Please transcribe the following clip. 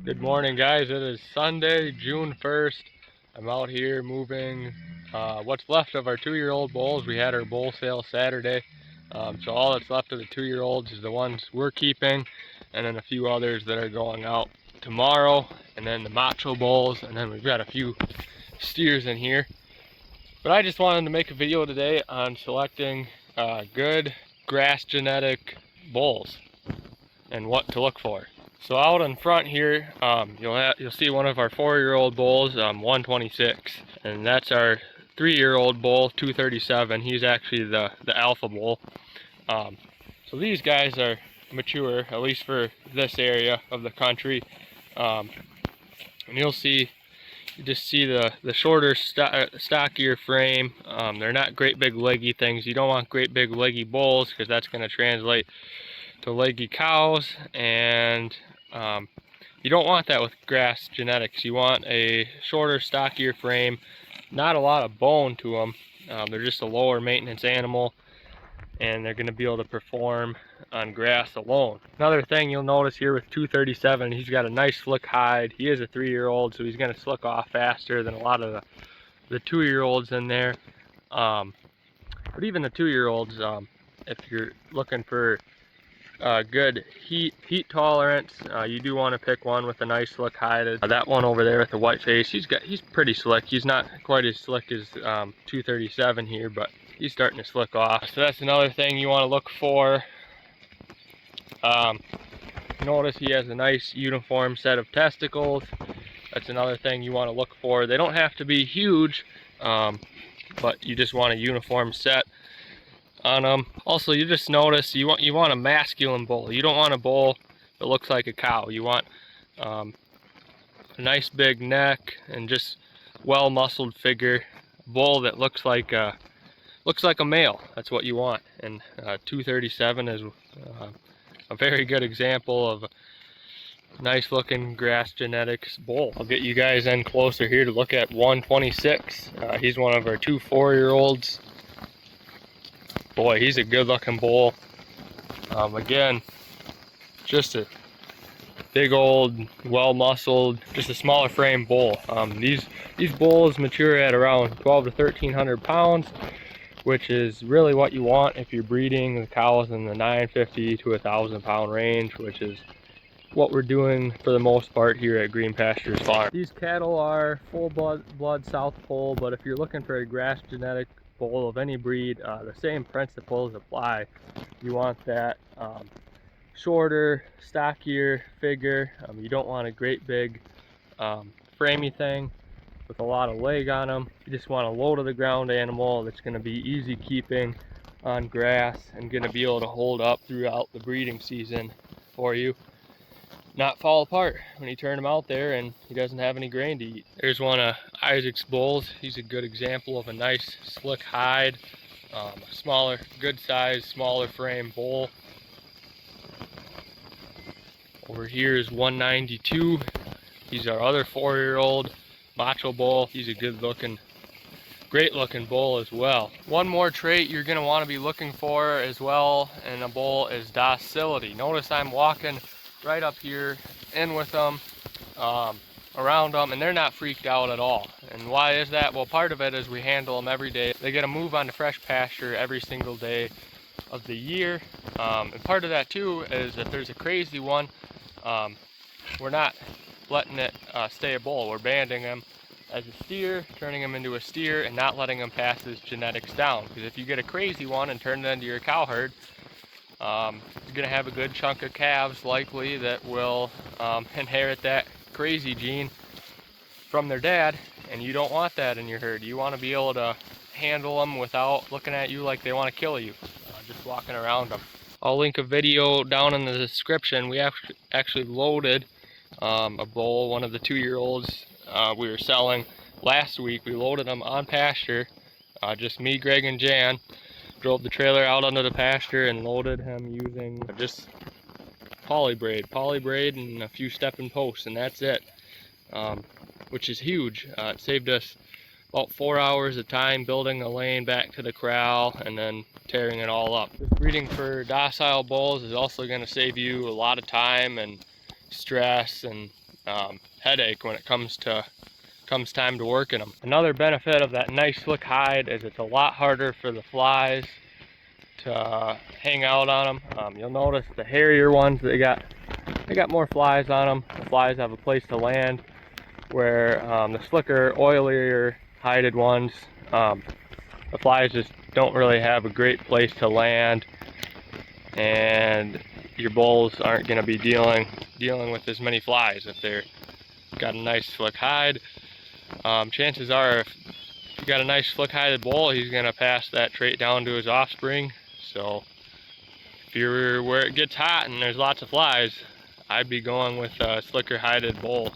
Good morning, guys. It is Sunday, June 1st. I'm out here moving what's left of our 2-year-old bulls. We had our bull sale Saturday, so all that's left of the 2-year-olds is the ones we're keeping, and then a few others that are going out tomorrow, and then the macho bulls, and then we've got a few steers in here. But I just wanted to make a video today on selecting good grass genetic bulls and what to look for. So out in front here, you'll see one of our 4-year-old bulls, 126, and that's our 3-year-old bull, 237. He's actually the alpha bull. So these guys are mature, at least for this area of the country. And you just see the shorter, stockier frame. They're not great big leggy things. You don't want great big leggy bulls because that's going to translate to leggy cows, and you don't want that with grass genetics. You want a shorter, stockier frame, not a lot of bone to them. They're just a lower maintenance animal, and they're going to be able to perform on grass alone. Another thing you'll notice here with 237, he's got a nice slick hide. He is a 3-year-old, so he's going to slick off faster than a lot of the 2-year-olds in there. But even the 2-year-olds, if you're looking for good heat tolerance, you do want to pick one with a nice slick hide. That one over there with the white face, he's pretty slick. He's not quite as slick as 237 here, but he's starting to slick off. So that's another thing you want to look for. Notice he has a nice uniform set of testicles. That's another thing you want to look for. They don't have to be huge, but you just want a uniform set on them. Also, you just notice you want a masculine bull. You don't want a bull that looks like a cow. You want a nice big neck and just well muscled figure. Bull that looks like a male. That's what you want. And 237 is a very good example of a nice looking grass genetics bull. I'll get you guys in closer here to look at 126. He's one of our 2 4-year-olds. Boy, he's a good looking bull. Again, just a big old, well muscled, just a smaller frame bull. These bulls mature at around 12 to 1300 pounds, which is really what you want if you're breeding the cows in the 950 to 1,000 pound range, which is what we're doing for the most part here at Green Pastures Farm. These cattle are full blood South Pole, but if you're looking for a grass genetic bull of any breed, the same principles apply. You want that shorter, stockier figure. You don't want a great big framey thing with a lot of leg on them. You just want a low to the ground animal that's going to be easy keeping on grass and going to be able to hold up throughout the breeding season for you, not fall apart when you turn him out there and he doesn't have any grain to eat. There's one of Isaac's bulls. He's a good example of a nice slick hide, smaller, good size, smaller frame bull. Over here is 192. He's our other 4-year-old macho bull. He's a good looking, great looking bull as well. One more trait you're going to want to be looking for as well in a bull is docility. Notice I'm walking right up here in with them, around them, and they're not freaked out at all. And why is that? Well, part of it is we handle them every day. They get to move on to fresh pasture every single day of the year. And part of that too is if there's a crazy one, we're not letting it stay a bull. We're banding him as a steer, turning him into a steer, and not letting him pass his genetics down. Because if you get a crazy one and turn it into your cow herd, you're going to have a good chunk of calves likely that will inherit that crazy gene from their dad, and you don't want that in your herd. You want to be able to handle them without looking at you like they want to kill you, just walking around them. I'll link a video down in the description. We actually loaded a bull, one of the 2-year-olds we were selling last week. We loaded them on pasture, just me, Greg, and Jan. Drove the trailer out onto the pasture and loaded him using just poly braid and a few stepping posts, and that's it, which is huge. It saved us about 4 hours of time building a lane back to the corral and then tearing it all up. Just breeding for docile bulls is also going to save you a lot of time and stress and headache when it comes time to working them. Another benefit of that nice slick hide is it's a lot harder for the flies to hang out on them. You'll notice the hairier ones, they got more flies on them. The flies have a place to land, where the slicker, oilier hided ones, the flies just don't really have a great place to land, and your bulls aren't going to be dealing with as many flies if they're got a nice slick hide. Chances are, if you got a nice slick hided bull, he's going to pass that trait down to his offspring. So if you're where it gets hot and there's lots of flies, I'd be going with a slicker hided bull